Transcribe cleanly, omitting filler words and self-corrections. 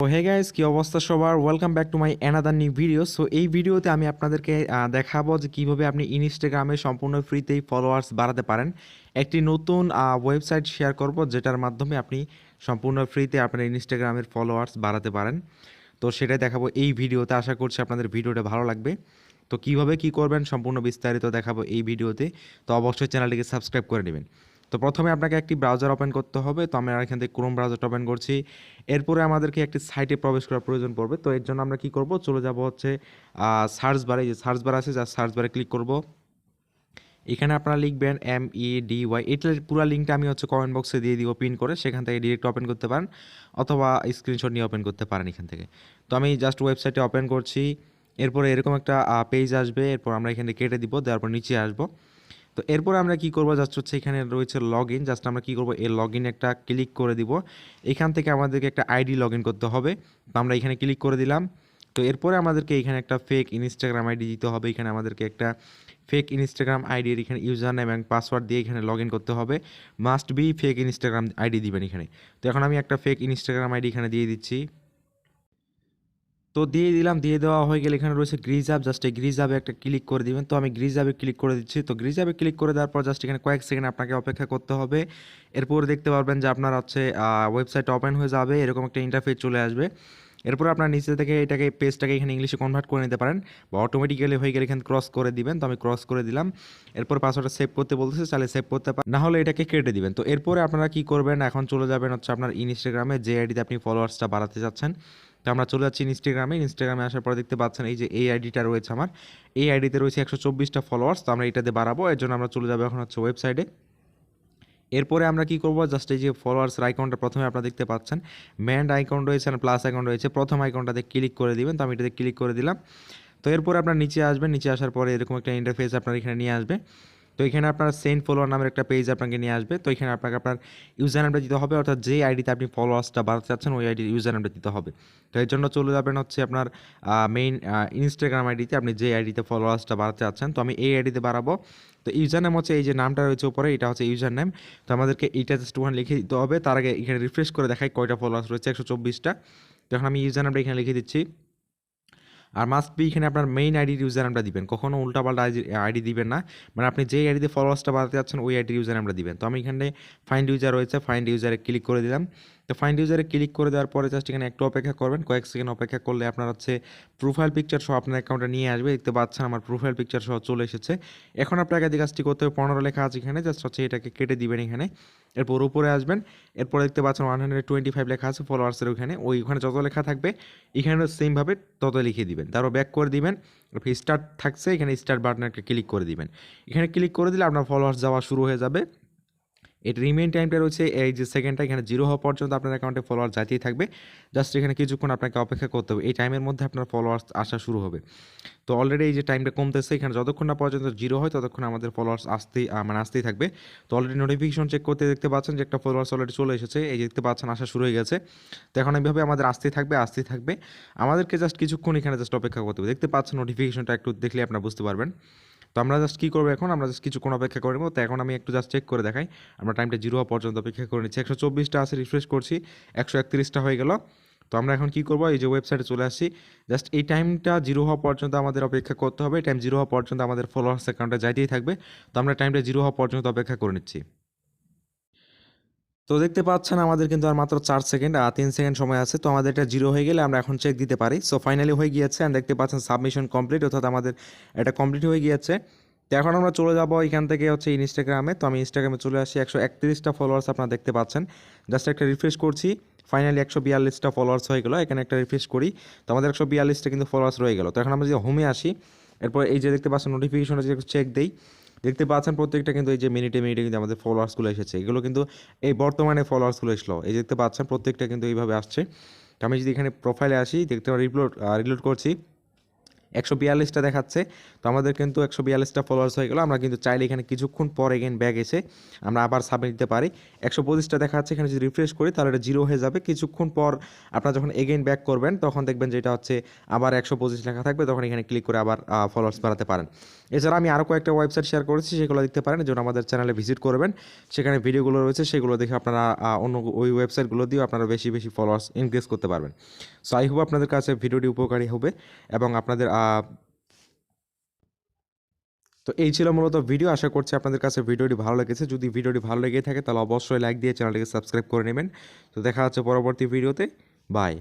তো hey guys, কি অবস্থা সবার? Welcome back to my another new video. So এই ভিডিওতে আমি আপনাদেরকে দেখাবো যে কীভাবে আপনি ইনস্টাগ্রামে সম্পূর্ণ ফ্রিতেই ফলোয়ার্স বাড়াতে পারেন। একটি নতুন ওয়েবসাইট শেয়ার করব যেটার মাধ্যমে আপনি সম্পূর্ণ ফ্রিতে আপনার ইনস্টাগ্রামের ফলোয়ার্স বাড়াতে পারেন। তো সেটাই দেখাবো এই ভিডিওতে। আশা করছি আপনাদের ভিডিওটা ভালো লাগবে। তো কীভাবে কী করবেন সম্পূর্ণ বিস্তারিত দেখাবো এই ভিডিওতে। তো অবশ্যই চ্যানেলটিকে সাবস্ক্রাইব করে নেবেন। তো প্রথমে আপনাকে একটি ব্রাউজার ওপেন করতে হবে। তো আমরা এখান থেকে ক্রোম ব্রাউজারটা ওপেন করছি। এরপরে আমাদেরকে একটি সাইটে প্রবেশ করার প্রয়োজন পড়বে। তো এর জন্য আমরা কী করব, চলে যাব হচ্ছে সার্চ বারে। যে সার্চ বার আছে, জাস্ট সার্চ বারে ক্লিক করব। এখানে আপনারা লিখবেন MEDY। এটার পুরো লিঙ্কটা আমি হচ্ছে কমেন্ট বক্সে দিয়ে দিব পিন করে, সেখান থেকে ডিরেক্ট ওপেন করতে পারেন অথবা স্ক্রিনশট নিয়ে ওপেন করতে পারেন এখান থেকে। তো আমি জাস্ট ওয়েবসাইটে ওপেন করছি। এরপরে এরকম একটা পেজ আসবে। এরপর আমরা এখানে কেটে দিব, দেওয়ার পর নিচে আসবো। তো এরপরে আমরা কি করব, জাস্ট হচ্ছে এখানে রয়েছে লগ ইন। জাস্ট আমরা কি করব, এই লগ ইন একটা ক্লিক করে দিব। এখান থেকে আমাদেরকে একটা আইডি লগ ইন করতে হবে। তো আমরা এখানে ক্লিক করে দিলাম। তো এরপরে আমাদেরকে এখানে একটা ফেক ইনস্টাগ্রাম আইডি দিতে হবে। এখানে আমাদেরকে একটা ফেক ইনস্টাগ্রাম আইডির এখানে ইউজার নেম এবং পাসওয়ার্ড দিয়ে এখানে লগ ইন করতে হবে। Must be fake Instagram ID দিবেন এখানে। তো এখন আমি একটা ফেক ইনস্টাগ্রাম আইডি এখানে দিয়ে দিচ্ছি। তো দিয়ে দিলাম। দিয়ে দেওয়া হয়ে গেলে এখানে রয়েছে গ্রিজ আপ। জাস্ট এই গ্রিজ আপে একটা ক্লিক করে দিবেন। তো আমি গ্রিজ আপে ক্লিক করে দিচ্ছি। তো গ্রিজ আপে ক্লিক করে দেওয়ার পর জাস্ট এখানে কয়েক সেকেন্ড আপনাকে অপেক্ষা করতে হবে। এরপর দেখতে পারবেন যে আপনার হচ্ছে ওয়েবসাইট ওপেন হয়ে যাবে, এরকম একটা ইন্টারফেস চলে আসবে। এরপর আপনার নিচে থেকে এটাকে পেজটাকে এখানে ইংলিশে কনভার্ট করে নিতে পারেন বা অটোমেটিক্যালি হয়ে গেলে এখানে ক্রস করে দিবেন। তো আমি ক্রস করে দিলাম। এরপর পাসওয়ার্ডটা সেভ করতে বলতেছে, চাইলে সেভ করতে পারেন, না হলে এটাকে কেটে দিবেন। তো এরপরে আপনারা কি করবেন, এখন চলে যাবেন হচ্ছে আপনার ইনস্টাগ্রামে যে আইডিতে আপনি ফলোয়ার্সটা বাড়াতে চাচ্ছেন। তো আমরা চলে যাচ্ছি ইনস্টাগ্রামে আসার পরে দেখতে পাচ্ছেন এই যে এই আইডিটা রয়েছে আমার। এই আইডিতে রয়েছে 124টা ফলোয়ার্স। তো আমরা এটাতে বাড়াবো, এর জন্য আমরা চলে যাবো এখন হচ্ছে ওয়েবসাইটে। এরপরে আমরা কি করব, জাস্ট এই যে ফলোয়ার্সের আইকনটা প্রথমে আপনারা দেখতে পাচ্ছেন, ম্যান্ড আইকন রয়েছে আর প্লাস আইকন রয়েছে। প্রথম আইকনটাতে ক্লিক করে দিবেন। তো আমি এটাতে ক্লিক করে দিলাম। তো এরপরে আপনার নিচে আসবেন। নিচে আসার পরে এরকম একটা ইন্টারফেস আপনার এখানে নিয়ে আসবে। তো এখানে আপনার সেন্ড ফলোয়ার নামের একটা পেজ আপনাকে নিয়ে আসবে। তো এখানে আপনাকে আপনার ইউজার নেমটা দিতে হবে, অর্থাৎ যে আইডিতে আপনি ফলোয়ার্সটা বাড়াতে চাচ্ছেন ওই আইডির ইউজার নেমটা দিতে হবে। তো এর জন্য চলে যাবেন হচ্ছে আপনার মেইন ইনস্টাগ্রাম আইডিতে, আপনি যে আইডিতে ফলোয়ার্সটা বাড়াতে চাচ্ছেন। তো আমি এই আইডিতে বাড়াবো। তো ইউজার নেম হচ্ছে এই যে নামটা রয়েছে উপরে, এটা হচ্ছে ইউজার নেম। তো আমাদেরকে এইটা জাস্ট ওখানে লিখে দিতে হবে। তার আগে এখানে রিফ্রেশ করে দেখাই কয়টা ফলোয়ার্স রয়েছে, 124টা। তো এখন আমি ইউজার নেমটা এখানে লিখে দিচ্ছি। আর মাস্ট বি এখানে আপনার মেইন আইডির ইউজার নামটা দিবেন, কখনো উল্টাপাল্টা আইডি দিবেন না। মানে আপনি যেই আইডিতে ফলোয়ার্সটা বাড়াতে যাচ্ছেন ওই আইডির ইউজার নামটা দিবেন। তো আমি এখানে ফাইন্ড ইউজার রয়েছে, ফাইন্ড ইউজারে ক্লিক করে দিলাম। তো ফাইন্ড ইউজারে ক্লিক করে দেওয়ার পরে জাস্ট এখানে একটু অপেক্ষা করবেন, কয়েক সেকেন্ড অপেক্ষা করলে আপনার হচ্ছে প্রোফাইল পিকচার সহ আপনার অ্যাকাউন্টে নিয়ে আসবে। দেখতে পাচ্ছেন আমার প্রোফাইল পিকচার সহ চলে এসেছে। এখন আপনাকে যে কাজটি করতে হবে, 15 লেখা আছে এখানে, জাস্ট হচ্ছে এটাকে কেটে দিবেন এখানে। এরপর উপরে আসবেন। এরপর দেখতে পাচ্ছেন 125 লেখা আছে ফলোয়ার্সের ওখানে, ওইখানে যত লেখা থাকবে এখানে সেমভাবে তত লিখে দিবেন। তারপর ব্যাক করে দিবেন। স্টার্ট থাকছে এখানে, স্টার্ট বাটনে একটা ক্লিক করে দিবেন। এখানে ক্লিক করে দিলে আপনার ফলোয়ার্স যাওয়া শুরু হয়ে যাবে। এর রিমেইন টাইমটা রয়েছে এই যে সেকেন্ডটা, এখানে 0 হওয়া পর্যন্ত আপনার অ্যাকাউন্টে ফলোয়ার যাইতেই থাকবে। জাস্ট এখানে কিছুক্ষণ আপনাকে অপেক্ষা করতে হবে, এই টাইমের মধ্যে আপনার ফলোয়ার্স আসা শুরু হবে। তো অলরেডি এই যে টাইমটা কমতেছে, এখানে যতক্ষণ না পর্যন্ত 0 হয় ততক্ষণ আমাদের ফলোয়ার্স আসতেই থাকবে। তো অলরেডি নোটিফিকেশন চেক করতে দেখতে পাচ্ছেন যে একটা ফলোয়ার্স অলরেডি চলে এসেছে, এই যে দেখতে পাচ্ছেন আসা শুরু হয়ে গেছে। তো এখন এইভাবে আমাদের আসতেই থাকবে। আমাদেরকে জাস্ট কিছুক্ষণ এখানে জাস্ট অপেক্ষা করতে হবে। দেখতে পাচ্ছেন নোটিফিকেশনটা একটু দেখলে আপনারা বুঝতে পারবেন। তো আমরা জাস্ট কী করবো এখন, আমরা জাস্ট কিছুক্ষণ অপেক্ষা করবো। তো এখন আমি একটু জাস্ট চেক করে দেখাই। আমরা টাইমটা 0 হওয়া পর্যন্ত অপেক্ষা করে নিচ্ছি। 124টা আছে, রিফ্রেশ করছি, 131টা হয়ে গেল। তো আমরা এখন কী করবো, এই যে ওয়েবসাইটে চলে আসছি। জাস্ট এই টাইমটা 0 হওয়া পর্যন্ত আমাদের অপেক্ষা করতে হবে। টাইম 0 হওয়া পর্যন্ত আমাদের ফলোয়ার্স অ্যাকাউন্টে যাইতেই থাকবে। তো আমরা টাইমটা 0 হওয়া পর্যন্ত অপেক্ষা করে নিচ্ছি। তো দেখতে পাচ্ছেন আমাদের কিন্তু আর মাত্র 4 সেকেন্ড 3 সেকেন্ড সময় আছে। তো আমাদের এটা 0 হয়ে গেলে আমরা এখন চেক দিতে পারি। সো ফাইনালি হয়ে গিয়েছে, অ্যান্ড দেখতে পাচ্ছেন সাবমিশন কমপ্লিট, অর্থাৎ আমাদের এটা কমপ্লিট হয়ে গিয়েছে। তো এখন আমরা চলে যাব এখান থেকে হচ্ছে ইনস্টাগ্রামে। তো আমি ইনস্টাগ্রামে চলে আসি, 131টা ফলোয়ার্স আপনারা দেখতে পাচ্ছেন। জাস্ট একটা রিফ্রেশ করছি, ফাইনালি 142টা ফলোয়ার্স হয়ে গেলো। এখানে একটা রিফ্রেশ করি, তো আমাদের 142টা কিন্তু ফলোয়ার্স রয়ে গেল। তো এখন আমরা যদি হোমে আসি, এরপর এই যে দেখতে পাচ্ছেন নোটিফিকেশনে যে চেক দেই, দেখতে পাচ্ছেন প্রত্যেকটা কিন্তু এই যে মিনিটে মিনিটে কিন্তু আমাদের ফলোয়ার্সগুলো এসেছে। এগুলো কিন্তু এই বর্তমানে ফলোয়ার্সগুলো এসলো, এই দেখতে পাচ্ছেন প্রত্যেকটা কিন্তু এইভাবে আসছে। তো আমি যদি এখানে প্রোফাইলে আসি, দেখতে রিলোড করছি, 142টা দেখাচ্ছে। তো আমাদের কিন্তু 142টা ফলোয়ার্স হয়ে গেল। আমরা কিন্তু চাইলে এখানে কিছুক্ষণ পর এগেইন ব্যাক এসে আমরা আবার সাবমিট দিতে পারি। 125টা দেখাচ্ছে, এখানে যদি রিফ্রেশ করি তাহলে এটা 0 হয়ে যাবে। কিছুক্ষণ পর আপনারা যখন এগেইন ব্যাক করবেন তখন দেখবেন যে এটা হচ্ছে আবার 125 লেখা থাকবে, তখন এখানে ক্লিক করে আবার ফলোয়ার্স বাড়াতে পারেন। এছাড়া আমি আরও কয়েকটা ওয়েবসাইট শেয়ার করেছি, সেগুলো দেখতে পারেন। যেন আমাদের চ্যানেলে ভিজিট করবেন, সেখানে ভিডিওগুলো রয়েছে, সেগুলো দেখে আপনারা অন্য ওই ওয়েবসাইটগুলো দিয়েও আপনারা বেশি বেশি ফলোয়ার্স ইনক্রিজ করতে পারবেন। সো আই হোপ আপনাদের কাছে ভিডিওটি উপকারী হবে এবং আপনাদের তো এই ছিল মূলত ভিডিও। আশা করছি আপনাদের কাছে ভিডিওটি ভালো লেগেছে। যদি ভিডিওটি ভালো লেগে থাকে তাহলে অবশ্যই লাইক দিয়ে চ্যানেলটিকে সাবস্ক্রাইব করে নেবেন। তো দেখা হচ্ছে পরবর্তী ভিডিওতে। বাই।